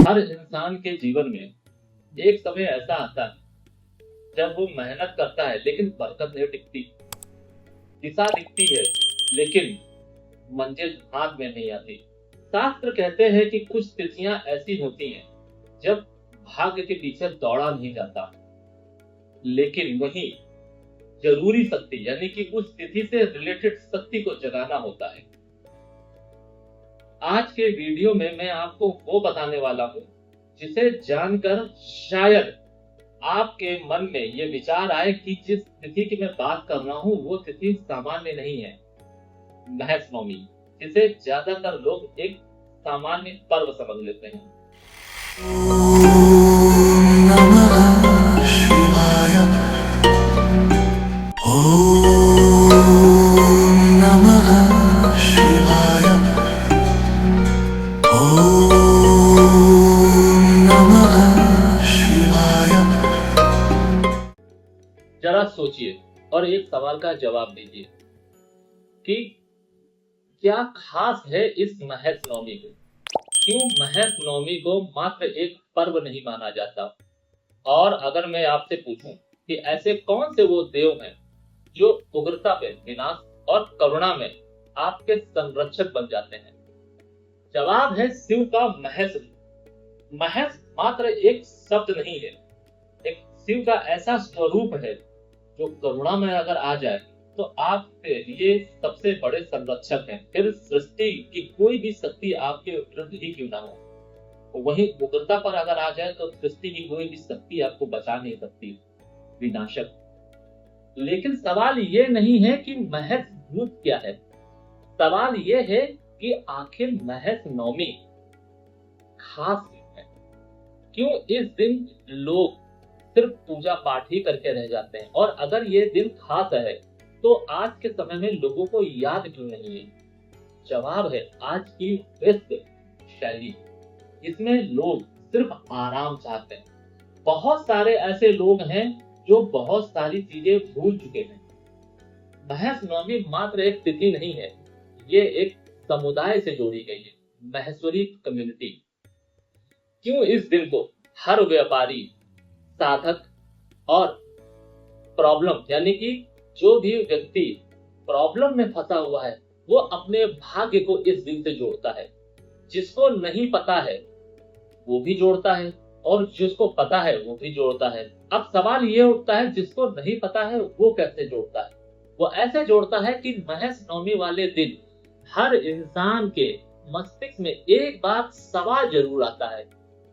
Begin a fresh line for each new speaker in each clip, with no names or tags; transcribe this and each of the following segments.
हर इंसान के जीवन में एक समय ऐसा आता है जब वो मेहनत करता है लेकिन बरकत नहीं टिकती। दिशा दिखती है लेकिन मंजिल हाथ में नहीं आती। शास्त्र कहते हैं कि कुछ तिथियां ऐसी होती हैं जब भाग्य के पीछे दौड़ा नहीं जाता, लेकिन वही जरूरी शक्ति यानी कि उस तिथि से रिलेटेड शक्ति को जगाना होता है। आज के वीडियो में मैं आपको वो बताने वाला हूँ जिसे जानकर शायद आपके मन में ये विचार आए कि जिस तिथि की मैं बात कर रहा हूँ वो तिथि सामान्य नहीं है, महस नवमी, जिसे ज्यादातर लोग एक सामान्य पर्व समझ लेते हैं। जरा सोचिए और एक सवाल का जवाब दीजिए कि क्या खास है इस महस नवमी को? क्यों महस नवमी को मात्र एक पर्व नहीं माना जाता? और अगर मैं आपसे पूछूं कि ऐसे कौन से वो देव हैं जो उग्रता पे, विनाश और करुणा में आपके संरक्षक बन जाते हैं? जवाब है शिव का महस। महस मात्र एक शब्द नहीं है, एक शिव का ऐसा स्वरूप है जो करुणा में अगर आ जाए तो आपके लिए सबसे बड़े संरक्षक हैं। फिर सृष्टि की कोई भी शक्ति आपके विरुद्ध ही क्यों ना हो, वहीं उग्रता पर अगर आ जाए तो सृष्टि की कोई भी शक्ति आपको बचा नहीं सकती, विनाशक। लेकिन सवाल ये नहीं है कि महस भूत क्या है, सवाल ये है कि आखिर महस नवमी खास क्यों है? क्यों इस दिन लोग सिर्फ पूजा पाठ ही करके रह जाते हैं? और अगर ये दिन खास है तो आज के समय में लोगों को याद क्यों नहीं है? जवाब है आज की व्यस्त शैली। इसमें लोग सिर्फ आराम चाहते हैं। बहुत सारे ऐसे लोग हैं जो बहुत सारी चीजें भूल चुके हैं। महस नवमी मात्र एक तिथि नहीं है, ये एक समुदाय से जोड़ी गई है, महेश्वरी कम्युनिटी। क्यों इस दिन को हर व्यापारी, साधक और प्रॉब्लम यानी कि जो भी व्यक्ति प्रॉब्लम में फंसा हुआ है वो अपने भाग्य को इस दिन से जोड़ता है? जिसको नहीं पता है वो भी जोड़ता है और जिसको पता है वो भी जोड़ता है। अब सवाल ये उठता है जिसको नहीं पता है वो कैसे जोड़ता है? वो ऐसे जोड़ता है कि महस नवमी वाले दिन हर इंसान के मस्तिष्क में एक बात सवाल जरूर आता है,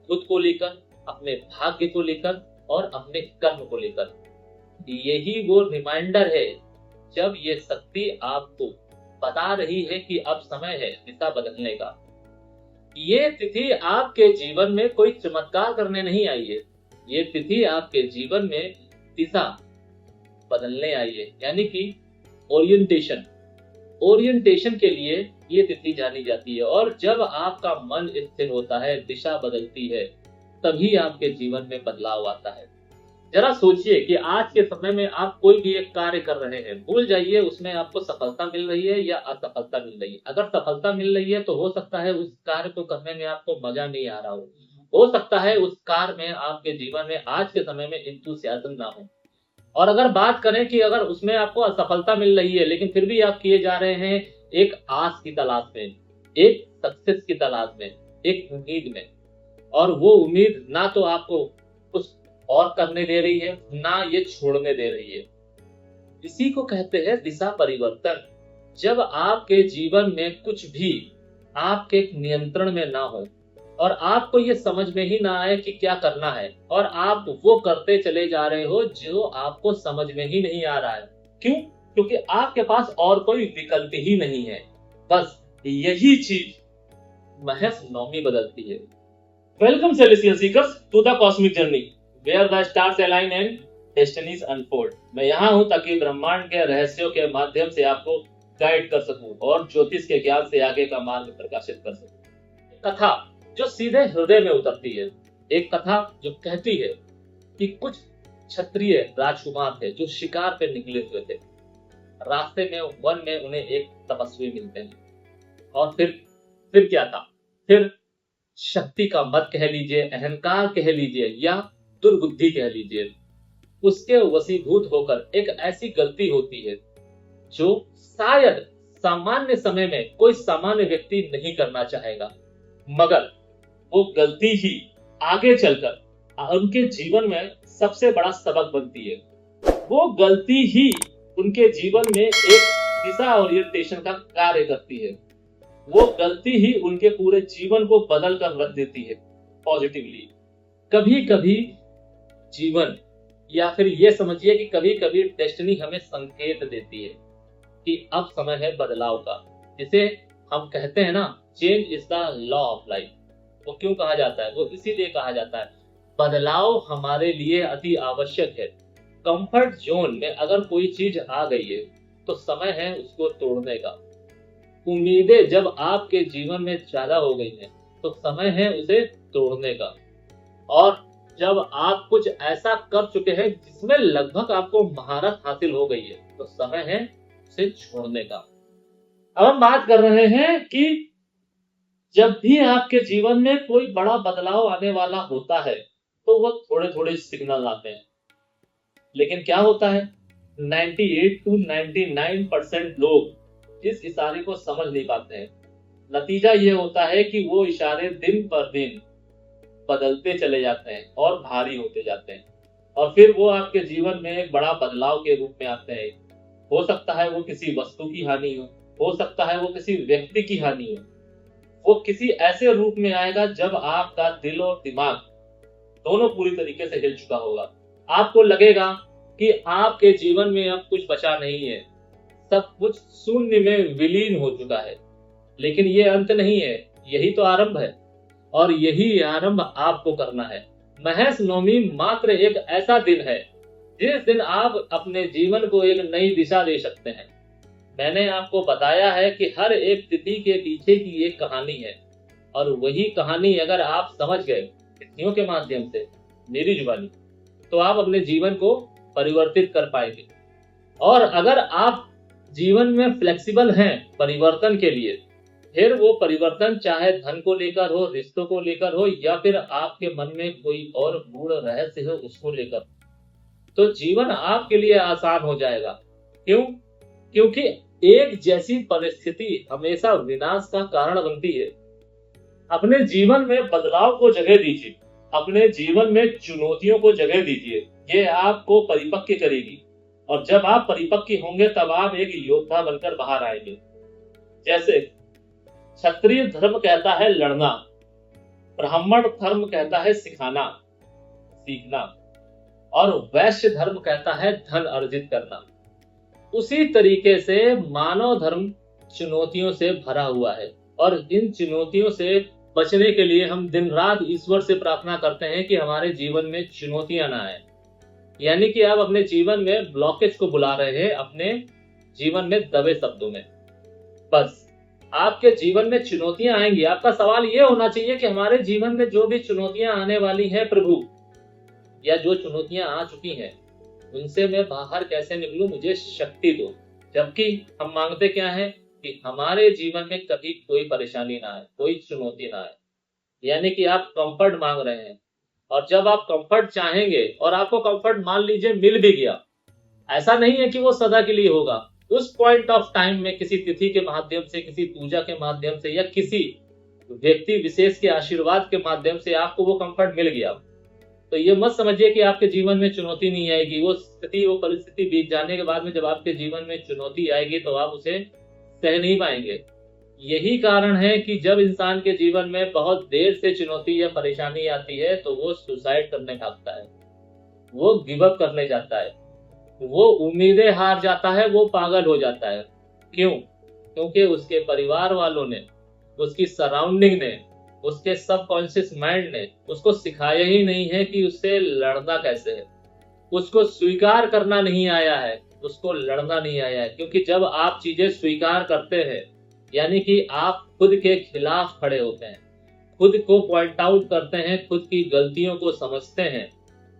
खुद को लेकर, अपने भाग्य को लेकर और अपने कर्म को लेकर। यही वो रिमाइंडर है जब ये शक्ति आपको बता रही है कि अब समय है दिशा बदलने का। ये तिथि आपके जीवन में कोई चमत्कार करने नहीं आई है, ये तिथि आपके जीवन में दिशा बदलने आई है, यानी कि ओरिएंटेशन के लिए ये तिथि जानी जाती है। और जब आपका मन स्थिर होता है, दिशा बदलती है, तभी आपके जीवन में बदलाव आता है। जरा सोचिए कि आज के समय में आप कोई भी एक कार्य कर रहे हैं, भूल जाइए उसमें आपको सफलता मिल रही है या असफलता मिल रही है। अगर सफलता मिल रही है तो हो सकता है उस कार्य को करने में आपको मजा नहीं आ रहा हो सकता है उस कार्य में आपके जीवन में आज के समय में इंथुसियाज्म ना हो। और अगर बात करें कि अगर उसमें आपको असफलता मिल रही है लेकिन फिर भी आप किए जा रहे हैं एक आस की तलाश में, एक सक्सेस की तलाश में, एक उम्मीद में, और वो उम्मीद ना तो आपको कुछ और करने दे रही है ना ये छोड़ने दे रही है, इसी को कहते हैं दिशा परिवर्तन। जब आपके जीवन में कुछ भी आपके नियंत्रण में ना हो और आपको ये समझ में ही ना आए कि क्या करना है और आप वो करते चले जा रहे हो जो आपको समझ में ही नहीं आ रहा है। क्यों? क्योंकि आपके पास और कोई विकल्प ही नहीं है। बस यही चीज महस नवमी बदलती है। Welcome celestial seekers to the cosmic journey where the stars align and destinies unfold. मैं यहाँ हूँ ताकि ब्रह्मांड के रहस्यों के माध्यम से आपको गाइड कर सकूं और ज्योतिष के ज्ञान से आगे का मार्ग प्रकाशित कर सकूं। कथा जो सीधे हृदय में उतरती है, एक कथा जो कहती है कि कुछ क्षत्रिय राजकुमार थे जो शिकार पे निकले हुए थे। रास्ते में वन में उन्हें एक तपस्वी मिलते हैं। और फिर क्या था? फिर शक्ति का मत कह लीजिए, अहंकार कह लीजिए या दुर्बुद्धि कह लीजिए, उसके वशीभूत होकर एक ऐसी गलती होती है जो शायद सामान्य समय में कोई सामान्य व्यक्ति नहीं करना चाहेगा, मगर वो गलती ही आगे चलकर उनके जीवन में सबसे बड़ा सबक बनती है। वो गलती ही उनके जीवन में एक दिशा ओरिएंटेशन का कार्य करती है। वो गलती ही उनके पूरे जीवन को बदल कर रख देती है पॉजिटिवली। कभी कभी जीवन या फिर ये समझिए कि कभी कभी डेस्टिनी हमें संकेत देती है कि अब समय है बदलाव का, जिसे हम कहते हैं ना, change is the law of life. वो क्यों कहा जाता है? वो इसीलिए कहा जाता है बदलाव हमारे लिए अति आवश्यक है। कंफर्ट जोन में अगर कोई चीज आ गई है तो समय है उसको तोड़ने का। उम्मीदें जब आपके जीवन में ज्यादा हो गई हैं तो समय है उसे तोड़ने का। और जब आप कुछ ऐसा कर चुके हैं जिसमें लगभग आपको महारत हासिल हो गई है तो समय है उसे छोड़ने का। अब हम बात कर रहे हैं कि जब भी आपके जीवन में कोई बड़ा बदलाव आने वाला होता है तो वो थोड़े थोड़े सिग्नल आते हैं, लेकिन क्या होता है 98 to 99% लोग इस इशारे को समझ नहीं पाते हैं। नतीजा ये होता है कि वो इशारे दिन पर दिन बदलते चले जाते हैं और भारी होते जाते हैं, और फिर वो आपके जीवन में एक बड़ा बदलाव के रूप में आते हैं। हो सकता है वो किसी वस्तु की हानि हो सकता है वो किसी व्यक्ति की हानि हो, वो किसी ऐसे रूप में आएगा जब आपका दिल और दिमाग दोनों पूरी तरीके से हिल चुका होगा। आपको लगेगा कि आपके जीवन में अब कुछ बचा नहीं है, सब कुछ शून्य में विलीन हो चुका है। लेकिन ये अंत नहीं है, यही तो आरंभ है, और यही आरंभ आपको करना है। महेश नवमी मात्र एक ऐसा दिन है जिस दिन आप अपने जीवन को एक नई दिशा दे सकते हैं। मैंने आपको बताया है कि हर एक तिथि के पीछे की एक कहानी है, और वही कहानी अगर आप समझ गए तिथियों के माध्यम से मेरी जुबानी, तो आप अपने जीवन को परिवर्तित कर पाएंगे। और अगर आप जीवन में फ्लेक्सिबल हैं परिवर्तन के लिए, फिर वो परिवर्तन चाहे धन को लेकर हो, रिश्तों को लेकर हो, या फिर आपके मन में कोई और गूढ़ रहस्य हो उसको लेकर, तो जीवन आपके लिए आसान हो जाएगा। क्यों? क्योंकि एक जैसी परिस्थिति हमेशा विनाश का कारण बनती है। अपने जीवन में बदलाव को जगह दीजिए, अपने जीवन में चुनौतियों को जगह दीजिए, ये आपको परिपक्व करेगी। और जब आप परिपक्व होंगे तब आप एक योद्धा बनकर बाहर आएंगे। जैसे क्षत्रिय धर्म कहता है लड़ना, ब्राह्मण धर्म कहता है सिखाना सीखना, और वैश्य धर्म कहता है धन अर्जित करना। उसी तरीके से मानव धर्म चुनौतियों से भरा हुआ है, और इन चुनौतियों से बचने के लिए हम दिन रात ईश्वर से प्रार्थना करते हैं कि हमारे जीवन में चुनौतियां ना आए। यानी कि आप अपने जीवन में ब्लॉकेज को बुला रहे हैं, अपने जीवन में दबे शब्दों में। बस आपके जीवन में चुनौतियां आएंगी, आपका सवाल ये होना चाहिए कि हमारे जीवन में जो भी चुनौतियां आने वाली हैं प्रभु, या जो चुनौतियां आ चुकी हैं उनसे मैं बाहर कैसे निकलूं, मुझे शक्ति दो। जबकि हम मांगते क्या है कि हमारे जीवन में कभी कोई परेशानी ना आए, कोई चुनौती ना आए। यानी कि आप कंफर्ट मांग रहे हैं, और जब आप कंफर्ट चाहेंगे और आपको कंफर्ट मान लीजिए मिल भी गया, ऐसा नहीं है कि वो सदा के लिए होगा। उस पॉइंट ऑफ टाइम में किसी तिथि के माध्यम से, किसी पूजा के माध्यम से, या किसी व्यक्ति विशेष के आशीर्वाद के माध्यम से आपको वो कंफर्ट मिल गया, तो ये मत समझिए कि आपके जीवन में चुनौती नहीं आएगी। वो स्थिति, वो परिस्थिति बीत जाने के बाद में जब आपके जीवन में चुनौती आएगी तो आप उसे सह नहीं पाएंगे। यही कारण है कि जब इंसान के जीवन में बहुत देर से चुनौती या परेशानी आती है तो वो सुसाइड करने भागता है, वो गिव अप करने जाता है, वो उम्मीदें हार जाता है, वो पागल हो जाता है। क्यों? क्योंकि उसके परिवार वालों ने, उसकी सराउंडिंग ने, उसके सबकॉन्शियस माइंड ने उसको सिखाया ही नहीं है कि उससे लड़ना कैसे है। उसको स्वीकार करना नहीं आया है, उसको लड़ना नहीं आया है। क्योंकि जब आप चीजें स्वीकार करते हैं यानी कि आप खुद के खिलाफ खड़े होते हैं, खुद को पॉइंट आउट करते हैं, खुद की गलतियों को समझते हैं,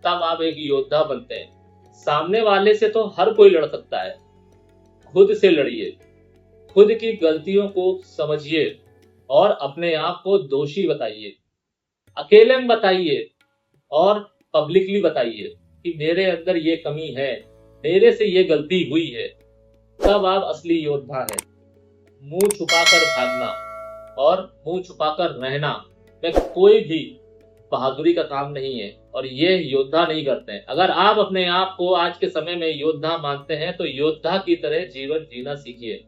तब आप एक योद्धा बनते हैं। सामने वाले से तो हर कोई लड़ सकता है, खुद से लड़िए, खुद की गलतियों को समझिए और अपने आप को दोषी बताइए। अकेले में बताइए और पब्लिकली बताइए कि मेरे अंदर ये कमी है, मेरे से ये गलती हुई है, तब आप असली योद्धा है। मुंह छुपाकर भागना और मुंह छुपाकर रहना में कोई भी बहादुरी का काम नहीं है और ये योद्धा नहीं करते हैं। अगर आप अपने आप को आज के समय में योद्धा मानते हैं तो योद्धा की तरह जीवन जीना सीखिए।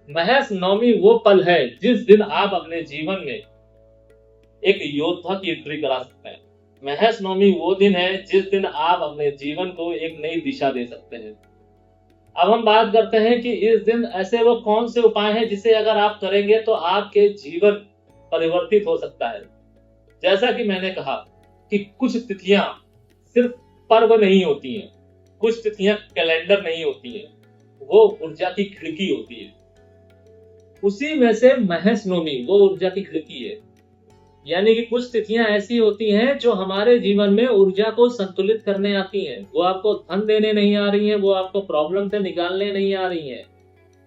महस नवमी वो पल है जिस दिन आप अपने जीवन में एक योद्धा की एंट्री करा सकते हैं। महस नवमी वो दिन है जिस दिन आप अपने जीवन को एक नई दिशा दे सकते हैं। अब हम बात करते हैं कि इस दिन ऐसे वो कौन से उपाय हैं जिसे अगर आप करेंगे तो आपके जीवन परिवर्तित हो सकता है। जैसा कि मैंने कहा कि कुछ तिथियां सिर्फ पर्व नहीं होती हैं, कुछ तिथियां कैलेंडर नहीं होती हैं, वो ऊर्जा की खिड़की होती है। उसी में से महस नवमी वो ऊर्जा की खिड़की है। यानी कि कुछ तिथियां ऐसी होती हैं जो हमारे जीवन में ऊर्जा को संतुलित करने आती हैं। वो आपको धन देने नहीं आ रही हैं, वो आपको प्रॉब्लम से निकालने नहीं आ रही हैं,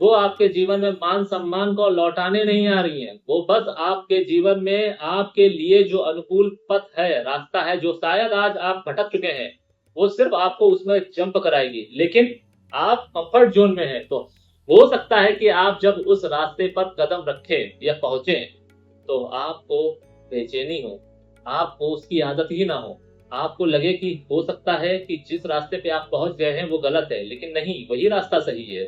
वो आपके जीवन में मान सम्मान को लौटाने नहीं आ रही हैं। वो बस आपके जीवन में आपके लिए जो अनुकूल पथ है, रास्ता है, जो शायद आज आप भटक चुके हैं, वो सिर्फ आपको उसमें जंप कराएगी। लेकिन आप कंफर्ट जोन में हैं, तो हो सकता है कि आप जब उस रास्ते पर कदम रखें या पहुंचे तो आपको बेचैनी हो, आपको उसकी आदत ही ना हो, आपको लगे कि हो सकता है कि जिस रास्ते पे आप पहुंच गए हैं वो गलत है, लेकिन नहीं, वही रास्ता सही है।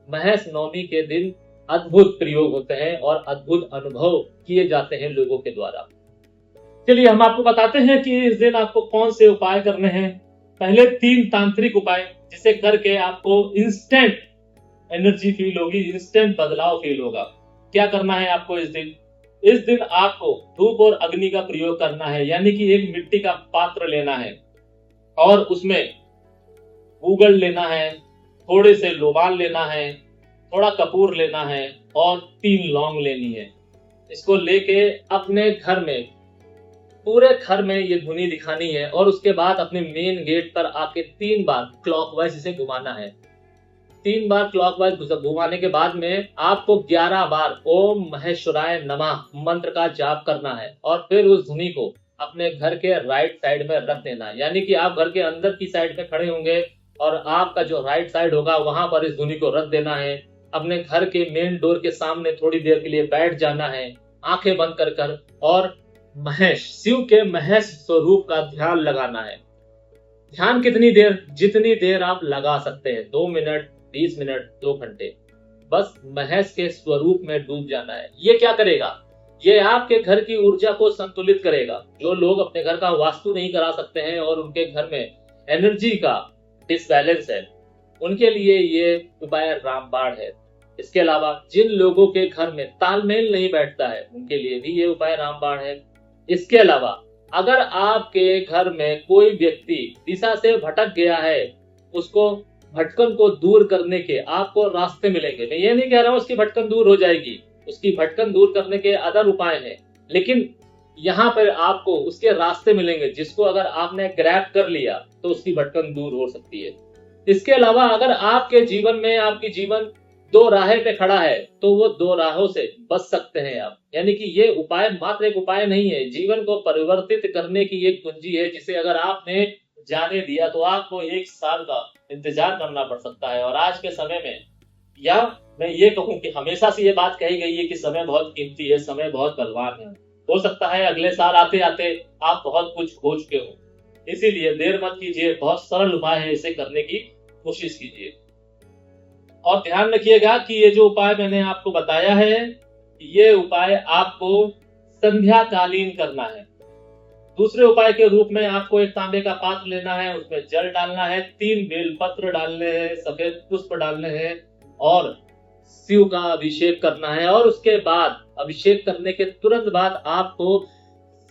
महस नवमी के दिन अद्भुत प्रयोग होते हैं और अद्भुत अनुभव किए जाते हैं लोगों के द्वारा। चलिए हम आपको बताते हैं कि इस दिन आपको कौन से उपाय करने हैं। पहले 3 तांत्रिक उपाय जिसे करके आपको इंस्टेंट एनर्जी फील होगी, इंस्टेंट बदलाव फील होगा। क्या करना है आपको इस दिन? इस दिन आपको धूप और अग्नि का प्रयोग करना है, यानी कि एक मिट्टी का पात्र लेना है और उसमें गूगल लेना है, थोड़े से लोबान लेना है, थोड़ा कपूर लेना है और 3 लौंग लेनी है। इसको लेके अपने घर में, पूरे घर में ये धुनी दिखानी है और उसके बाद अपने मेन गेट पर आके 3 बार क्लॉकवाइज इसे घुमाना है। 3 बार क्लॉकवाइज घुमाने के बाद में आपको 11 बार ओम महेश्वराय नमः मंत्र का जाप करना है और फिर उस धुनी को अपने घर के राइट साइड में रख देना है। यानी कि आप घर के अंदर की साइड में खड़े होंगे और आपका जो राइट साइड होगा वहां पर इस धुनी को रख देना है। अपने घर के मेन डोर के सामने थोड़ी देर के लिए बैठ जाना है, आंखें बंद कर और महेश, शिव के महेश स्वरूप का ध्यान लगाना है। ध्यान कितनी देर? जितनी देर आप लगा सकते हैं, 2 मिनट, 20 मिनट, 2 घंटे, बस महेश के स्वरूप में डूब जाना है। ये क्या करेगा? ये आपके घर की ऊर्जा को संतुलित करेगा। जो लोग अपने घर का वास्तु नहीं करा सकते हैं और उनके घर में एनर्जी का डिसबैलेंस है, उनके लिए ये उपाय रामबाण है। इसके अलावा जिन लोगों के घर में तालमेल नहीं बैठता है, उनके लिए भी ये उपाय रामबाण है। इसके अलावा अगर आपके घर में कोई व्यक्ति दिशा से भटक गया है, उसको भटकन को दूर करने के आपको रास्ते मिलेंगे। मैं ये नहीं कह रहा हूं उसकी भटकन दूर हो जाएगी, उसकी भटकन दूर करने के अदर उपाय हैं, लेकिन यहाँ पर आपको उसके रास्ते मिलेंगे जिसको अगर आपने ग्रैब कर लिया तो उसकी भटकन दूर हो सकती है। इसके अलावा अगर आपके जीवन में आपकी जीवन 2 राहें पे खड़ा है तो वो 2 राहों से बच सकते हैं आप। यानी कि ये उपाय मात्र एक उपाय नहीं है, जीवन को परिवर्तित करने की एक कुंजी है, जिसे अगर आपने जाने दिया तो आपको 1 साल का इंतजार करना पड़ सकता है। और आज के समय में, या मैं ये कहूं कि हमेशा से ये बात कही गई है कि समय बहुत कीमती है, समय बहुत बलवान है। हो सकता है अगले साल आते आते आप बहुत कुछ खो चुके हो, इसीलिए देर मत कीजिए, बहुत सरल उपाय है, इसे करने की कोशिश कीजिए। और ध्यान रखिएगा कि ये जो उपाय मैंने आपको बताया है, ये उपाय आपको संध्या कालीन करना है। दूसरे उपाय के रूप में आपको एक तांबे का पात्र लेना है, उसमें जल डालना है, 3 बेलपत्र डालने हैं, सफेद पुष्प डालने हैं और शिव का अभिषेक करना है। और उसके बाद अभिषेक करने के तुरंत बाद आपको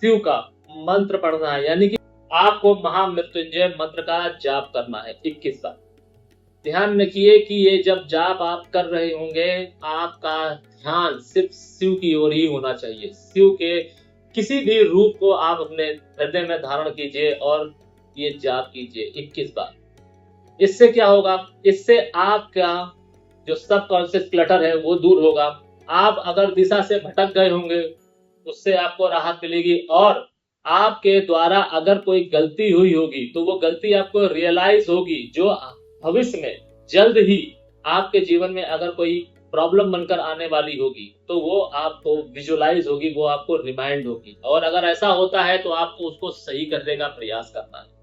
शिव का मंत्र पढ़ना है, यानी कि आपको महामृत्युंजय मंत्र का जाप करना है 21 बार। ध्यान रखिए कि ये जब जाप आप कर रहे होंगे, आपका ध्यान सिर्फ शिव की ओर ही होना चाहिए। शिव के किसी भी रूप को आप अपने हृदय में धारण कीजिए और ये जाप कीजिए 21 बार। इससे क्या होगा? इससे आपका जो सबकॉन्शियस क्लटर है वो दूर होगा। आप अगर दिशा से भटक गए होंगे, उससे आपको राहत मिलेगी और आपके द्वारा अगर कोई गलती हुई होगी तो वो गलती आपको रियलाइज होगी, जो भविष्य में जल्द ही आपके जीवन में अगर कोई प्रॉब्लम बनकर आने वाली होगी तो वो आपको विजुलाइज होगी, वो आपको रिमाइंड होगी। और अगर ऐसा होता है तो आपको उसको सही करने का प्रयास करना है।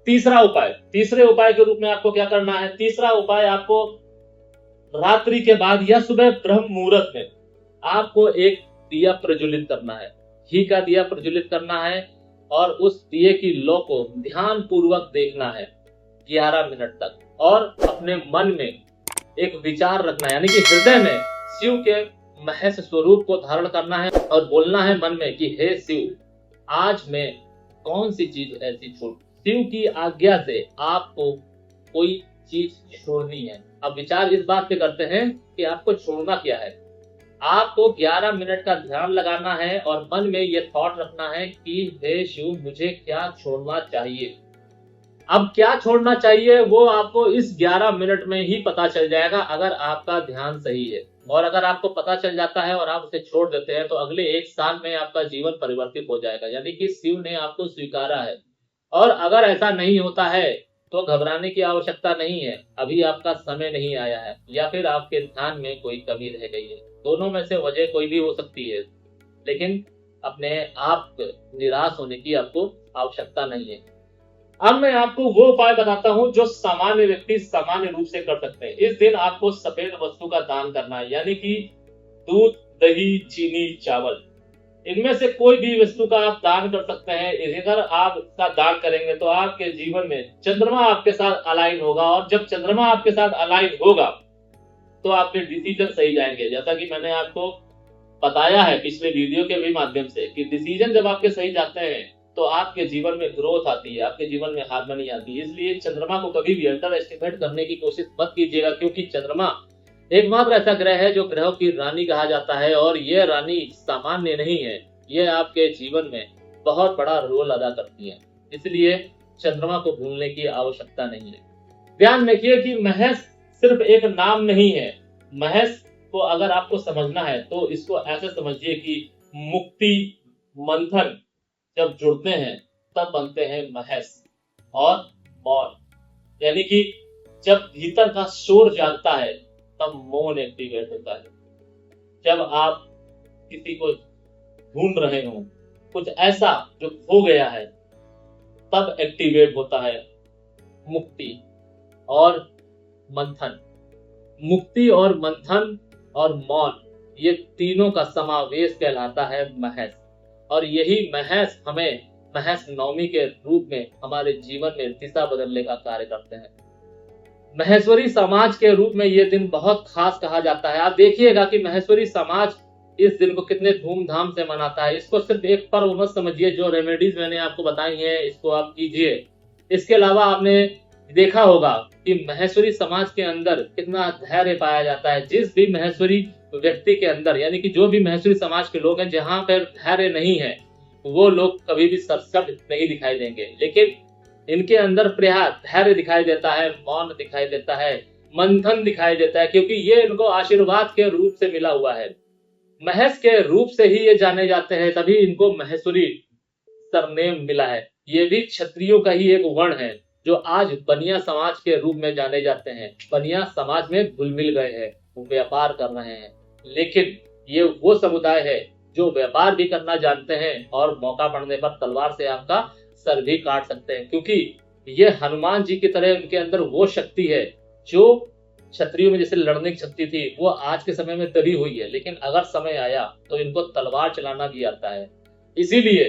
तीसरा उपाय, तीसरे उपाय के रूप में आपको क्या करना है? तीसरा उपाय, आपको रात्रि के बाद या सुबह ब्रह्म मुहूर्त में आपको एक दिया प्रज्वलित करना है, घी का दिया प्रज्वलित करना है और उस दिए की लौ को ध्यान पूर्वक देखना है 11 मिनट तक, और अपने मन में एक विचार रखना है, यानी कि हृदय में शिव के महस स्वरूप को धारण करना है और बोलना है मन में कि हे शिव, आज मैं कौन सी चीज ऐसी छोड़, शिव की आज्ञा से आपको कोई चीज छोड़नी है। अब विचार इस बात पे करते हैं कि आपको छोड़ना क्या है। आपको 11 मिनट का ध्यान लगाना है और मन में ये थॉट रखना है कि हे शिव, मुझे क्या छोड़ना चाहिए। अब क्या छोड़ना चाहिए वो आपको इस 11 मिनट में ही पता चल जाएगा, अगर आपका ध्यान सही है। और अगर आपको पता चल जाता है और आप उसे छोड़ देते हैं तो अगले 1 साल में आपका जीवन परिवर्तित हो जाएगा, यानी कि शिव ने आपको स्वीकारा है। और अगर ऐसा नहीं होता है तो घबराने की आवश्यकता नहीं है, अभी आपका समय नहीं आया है, या फिर आपके ध्यान में कोई कमी रह गई है। दोनों में से वजह कोई भी हो सकती है, लेकिन अपने आप निराश होने की आपको आवश्यकता नहीं है। अब मैं आपको वो उपाय बताता हूँ जो सामान्य व्यक्ति सामान्य रूप से कर सकते हैं। इस दिन आपको सफेद वस्तु का दान करना है, यानी कि दूध, दही, चीनी, चावल, इनमें से कोई भी वस्तु का आप दान कर सकते हैं। अगर आप इसका दान करेंगे तो आपके जीवन में चंद्रमा आपके साथ अलाइन होगा, और जब चंद्रमा आपके साथ अलाइन होगा तो आपके डिसीजन सही जाएंगे। जैसा कि मैंने आपको बताया है पिछले वीडियो के भी माध्यम से कि डिसीजन जब आपके सही जाते हैं तो आपके जीवन में ग्रोथ आती है, आपके जीवन में हार्मनी आती है। इसलिए चंद्रमा को कभी भी अंडर एस्टिमेट करने की कोशिश मत कीजिएगा, क्योंकि चंद्रमा एकमात्र ऐसा ग्रह है जो ग्रहों की रानी कहा जाता है, और यह रानी सामान्य नहीं है, यह आपके जीवन में बहुत बड़ा रोल अदा करती है। इसलिए चंद्रमा को भूलने की आवश्यकता नहीं है। ध्यान रखिए कि महस सिर्फ एक नाम नहीं है। महस को अगर आपको समझना है तो इसको ऐसे समझिए कि मुक्ति, मंथन जब जुड़ते हैं तब बनते हैं महस और मौन, यानी कि जब भीतर का शोर जागता है तब मौन एक्टिवेट होता है। जब आप किसी को ढूंढ रहे हो, कुछ ऐसा जो खो गया है, तब एक्टिवेट होता है मुक्ति और मंथन। मुक्ति और मंथन और मौन, ये तीनों का समावेश कहलाता है महस। और यही महस हमें महस नवमी के रूप में हमारे जीवन में दिशा बदलने का कार्य करते हैं। महेश्वरी समाज के रूप में ये दिन बहुत खास कहा जाता है। आप देखिएगा कि महेश्वरी समाज इस दिन को कितने धूमधाम से मनाता है। इसको सिर्फ एक पर्व मत समझिए, जो रेमेडीज मैंने आपको बताई हैं इसको आप कीजिए। इसके अलावा आपने देखा होगा कि महेश्वरी समाज के अंदर कितना धैर्य पाया जाता है। जिस भी महेश्वरी व्यक्ति के अंदर, यानी कि जो भी महेश्वरी समाज के लोग हैं, जहां पर धैर्य नहीं है वो लोग कभी भी सरसट नहीं दिखाई देंगे, लेकिन इनके अंदर प्रायः धैर्य दिखाई देता है, मौन दिखाई देता है, मंथन दिखाई देता है, क्योंकि ये इनको आशीर्वाद के रूप से मिला हुआ है। महस के रूप से ही ये जाने जाते हैं, तभी इनको महेश्वरी सरनेम मिला है। ये भी क्षत्रियों का ही एक वर्ण है जो आज बनिया समाज के रूप में जाने जाते हैं। बनिया समाज में घुल मिल गए हैं, वो व्यापार कर रहे हैं, लेकिन ये वो समुदाय है जो व्यापार भी करना जानते हैं और मौका पड़ने पर तलवार से आपका सर भी काट सकते हैं, क्योंकि ये हनुमान जी की तरह उनके अंदर वो शक्ति है जो क्षत्रियों में जैसे लड़ने की शक्ति थी वो आज के समय में दबी हुई है, लेकिन अगर समय आया तो इनको तलवार चलाना भी आता है। इसीलिए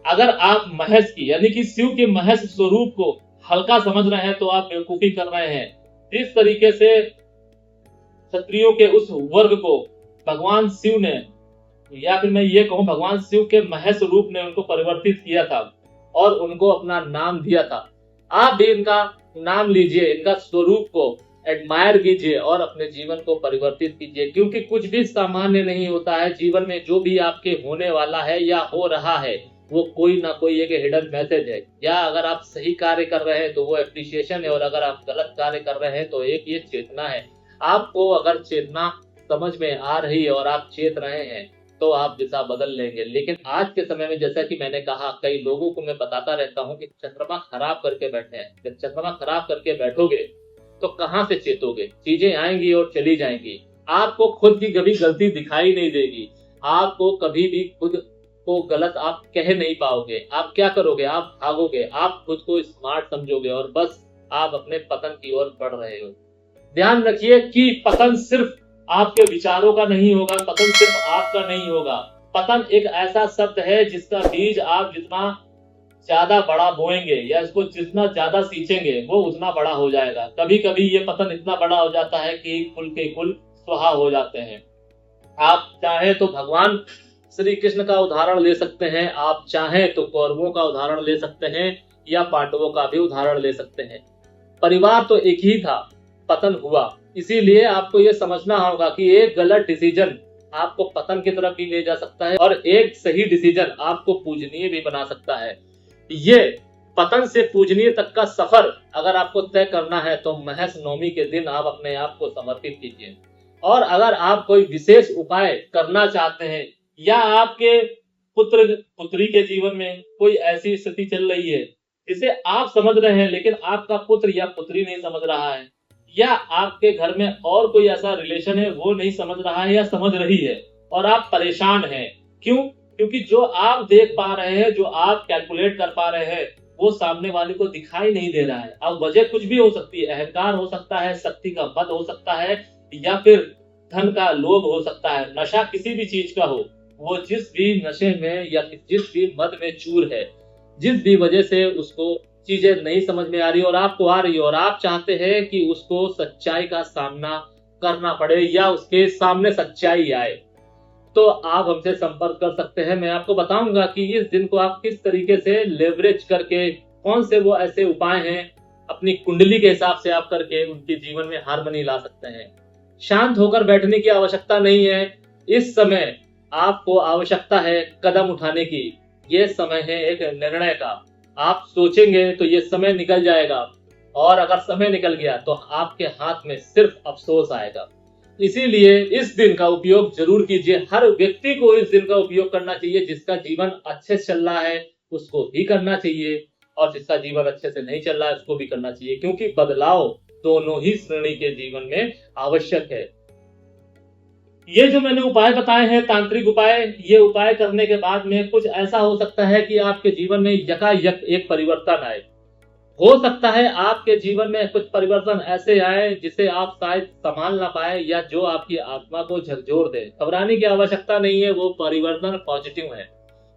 अगर आप महस की, यानी कि शिव के महस स्वरूप को हल्का समझ रहे हैं तो आप बेवकूफी कर रहे हैं। इस तरीके से क्षत्रियों के उस वर्ग को भगवान शिव ने, या फिर मैं ये कहूं भगवान शिव के महस रूप ने उनको परिवर्तित किया था और उनको अपना नाम दिया था। आप भी इनका नाम लीजिए, इनका स्वरूप को एडमायर कीजिए और अपने जीवन को परिवर्तित कीजिए, क्योंकि कुछ भी सामान्य नहीं होता है जीवन में। जो भी आपके होने वाला है या हो रहा है वो कोई ना कोई एक हिडन मैसेज है, या अगर आप सही कार्य कर रहे हैं तो वो एप्रिसिएशन है, और अगर आप गलत कार्य कर रहे हैं तो एक ये चेतना है। आपको अगर चेतना समझ में आ रही है और आप चेत रहे हैं तो आप दिशा बदल लेंगे। लेकिन आज के समय में जैसा कि मैंने कहा, कई लोगों को मैं बताता रहता हूँ कि चंद्रमा खराब करके बैठे हैं। जब चंद्रमा खराब करके बैठोगे तो कहाँ से चेतोगे? चीजें आएंगी और चली जाएंगी। आपको खुद की कभी गलती दिखाई नहीं देगी। आपको कभी भी खुद को गलत आप कह नहीं पाओगे। आप क्या करोगे? आप भागोगे, आप खुद को स्मार्ट समझोगे और बस आप अपने पतन की ओर बढ़ रहे हो। ध्यान रखिए कि पतन सिर्फ आपके विचारों का नहीं होगा, पतन सिर्फ आपका नहीं होगा। पतन एक ऐसा शब्द है जिसका बीज आप जितना ज्यादा बड़ा बोएंगे या इसको जितना ज्यादा सींचेंगे वो उतना बड़ा हो जाएगा। कभी कभी ये पतन इतना बड़ा हो जाता है कि कुल के कुल सुहा हो जाते हैं। आप चाहे तो भगवान श्री कृष्ण का उदाहरण ले सकते हैं, आप चाहें तो कौरवों का उदाहरण ले सकते हैं या पांडवों का भी उदाहरण ले सकते हैं। परिवार तो एक ही था, पतन हुआ। इसीलिए आपको यह समझना होगा कि एक गलत डिसीजन आपको पतन की तरफ भी ले जा सकता है और एक सही डिसीजन आपको पूजनीय भी बना सकता है। ये पतन से पूजनीय तक का सफर अगर आपको तय करना है तो महस नवमी के दिन आप अपने आप को समर्पित कीजिए। और अगर आप कोई विशेष उपाय करना चाहते हैं या आपके पुत्र पुत्री के जीवन में कोई ऐसी स्थिति चल रही है जिसे आप समझ रहे हैं लेकिन आपका पुत्र या पुत्री नहीं समझ रहा है, या आपके घर में और कोई ऐसा रिलेशन है वो नहीं समझ रहा है या समझ रही है और आप परेशान हैं, क्यों? क्योंकि जो आप देख पा रहे हैं, जो आप कैलकुलेट कर पा रहे हैं, वो सामने वाले को दिखाई नहीं दे रहा है। अब वजह कुछ भी हो सकती है, अहंकार हो सकता है, शक्ति का मद हो सकता है, या फिर धन का लोभ हो सकता है, नशा किसी भी चीज का हो। वो जिस भी नशे में या जिस भी मद में चूर है, जिस भी वजह से उसको चीजें नहीं समझ में आ रही और आपको आ रही और आप चाहते हैं कि उसको सच्चाई का सामना करना पड़े या उसके सामने सच्चाई आए, तो आप हमसे संपर्क कर सकते हैं। मैं आपको बताऊंगा कि इस दिन को आप किस तरीके से लेवरेज करके, कौन से वो ऐसे उपाय हैं अपनी कुंडली के हिसाब से आप करके उनके जीवन में हार्मनी ला सकते हैं। शांत होकर बैठने की आवश्यकता नहीं है। इस समय आपको आवश्यकता है कदम उठाने की। ये समय है एक निर्णय का। आप सोचेंगे तो ये समय निकल जाएगा और अगर समय निकल गया तो आपके हाथ में सिर्फ अफसोस आएगा। इसीलिए इस दिन का उपयोग जरूर कीजिए। हर व्यक्ति को इस दिन का उपयोग करना चाहिए। जिसका जीवन अच्छे से चल रहा है उसको भी करना चाहिए और जिसका जीवन अच्छे से नहीं चल रहा है उसको भी करना चाहिए, क्योंकि बदलाव दोनों ही श्रेणी के जीवन में आवश्यक है। ये जो मैंने उपाय बताए हैं, तांत्रिक उपाय, ये उपाय करने के बाद में कुछ ऐसा हो सकता है कि आपके जीवन में यकायक एक परिवर्तन आए। हो सकता है आपके जीवन में कुछ परिवर्तन ऐसे आए जिसे आप शायद संभाल ना पाए या जो आपकी आत्मा को झकझोर दे। घबराने की आवश्यकता नहीं है, वो परिवर्तन पॉजिटिव है।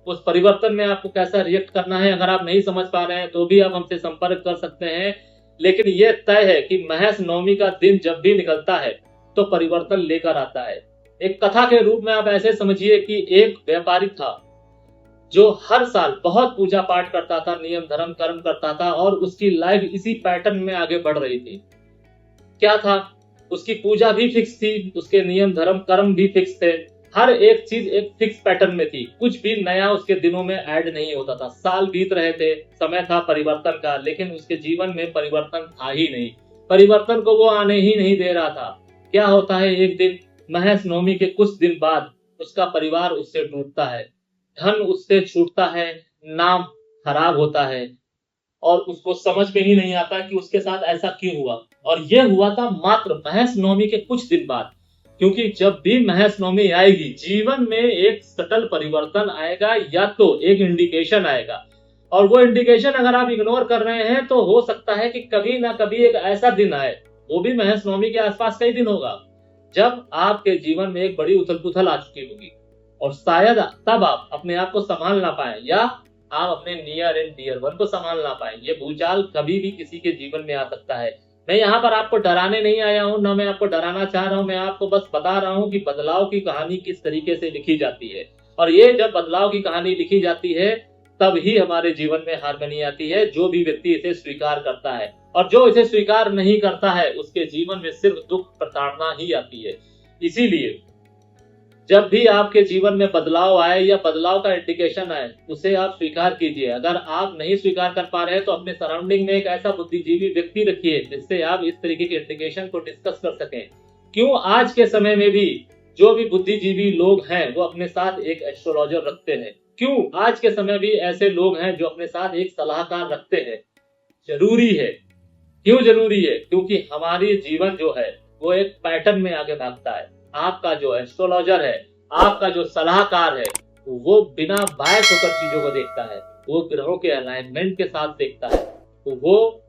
उस परिवर्तन में आपको कैसा रिएक्ट करना है अगर आप नहीं समझ पा रहे हैं तो भी आप हमसे संपर्क कर सकते हैं। लेकिन यह तय है कि महस नवमी का दिन जब भी निकलता है तो परिवर्तन लेकर आता है। एक कथा के रूप में आप ऐसे समझिए कि एक व्यापारी था जो हर साल बहुत पूजा पाठ करता था, नियम धर्म कर्म करता था और उसकी लाइफ इसी पैटर्न में आगे बढ़ रही थी। क्या था? उसकी पूजा भी फिक्स थी, उसके नियम धर्म कर्म भी फिक्स थे, हर एक चीज एक फिक्स पैटर्न में थी। कुछ भी नया उसके दिनों में ऐड नहीं होता था। साल बीत रहे थे, समय था परिवर्तन का, लेकिन उसके जीवन में परिवर्तन था ही नहीं। परिवर्तन को वो आने ही नहीं दे रहा था। क्या होता है, एक दिन महस नवमी के कुछ दिन बाद उसका परिवार उससे टूटता है, धन उससे छूटता है, नाम खराब होता है और उसको समझ में ही नहीं आता कि उसके साथ ऐसा क्यों हुआ। और यह हुआ था मात्र महस नवमी के कुछ दिन बाद। क्योंकि जब भी महस नवमी आएगी जीवन में एक सटल परिवर्तन आएगा या तो एक इंडिकेशन आएगा, और वो इंडिकेशन अगर आप इग्नोर कर रहे हैं तो हो सकता है कि कभी ना कभी एक ऐसा दिन आए, वो भी महस नवमी के आसपास का ही दिन होगा, जब आपके जीवन में एक बड़ी उथल पुथल आ चुकी होगी और शायद तब आप अपने आप को संभाल ना पाए या आप अपने नियर एंड डियर वन को संभाल ना पाए। ये भूचाल कभी भी किसी के जीवन में आ सकता है। मैं यहाँ पर आपको डराने नहीं आया हूँ, ना मैं आपको डराना चाह रहा हूँ। मैं आपको बस बता रहा हूँ कि बदलाव की कहानी किस तरीके से लिखी जाती है, और ये जब बदलाव की कहानी लिखी जाती है तब ही हमारे जीवन में हार्मनी आती है। जो भी व्यक्ति इसे स्वीकार करता है, और जो इसे स्वीकार नहीं करता है उसके जीवन में सिर्फ दुख प्रताड़ना ही आती है। इसीलिए जब भी आपके जीवन में बदलाव आए या बदलाव का इंडिकेशन आए उसे आप स्वीकार कीजिए। अगर आप नहीं स्वीकार कर पा रहे हैं तो अपने सराउंडिंग में एक ऐसा बुद्धिजीवी व्यक्ति रखिए जिससे आप इस तरीके के इंडिकेशन को डिस्कस कर सकें। क्यों आज के समय में भी जो भी बुद्धिजीवी लोग हैं वो अपने साथ एक एस्ट्रोलॉजर रखते हैं। क्यों? आज के समय भी ऐसे लोग हैं जो अपने साथ एक सलाहकार रखते हैं। जरूरी है। क्यों जरूरी है? क्योंकि हमारी जीवन जो है वो एक पैटर्न में आगे भागता है। आपका जो एस्ट्रोलॉजर है, आपका जो सलाहकार है, वो बिना बायस होकर चीजों को देखता है, वो ग्रहों के अलाइनमेंट के साथ देखता है, तो वो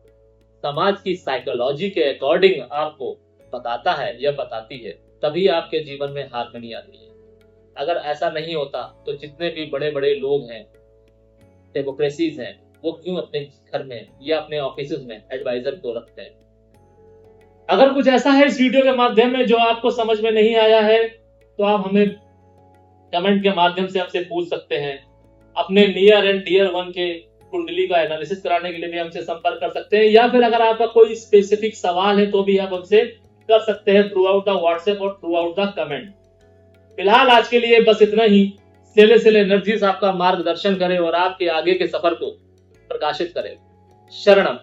समाज की साइकोलॉजी के अकॉर्डिंग आपको बताता है या बताती है, तभी आपके जीवन में हार्मनी आती है। अगर ऐसा नहीं होता तो जितने भी बड़े बड़े लोग हैं, डेमोक्रेसीज हैं, वो क्यों अपने घर में या अपने ऑफिस में एडवाइजर को रखते हैं। अगर कुछ ऐसा है इस वीडियो के माध्यम में जो आपको समझ में नहीं आया है तो आप हमें कमेंट के माध्यम से हमसे पूछ सकते हैं। अपने नियर एंड डियर वन के कुंडली का एनालिसिस कराने के लिए भी हमसे संपर्क कर सकते हैं, या फिर अगर आपका कोई स्पेसिफिक सवाल है तो भी आप हमसे कर सकते हैं थ्रू आउट द व्हाट्सएप और थ्रू आउट द कमेंट। फिलहाल आज के लिए बस इतना ही। सेलेस्टियल एनर्जीज आपका मार्गदर्शन करे और आपके आगे के सफर को प्रकाशित करे। शरणम।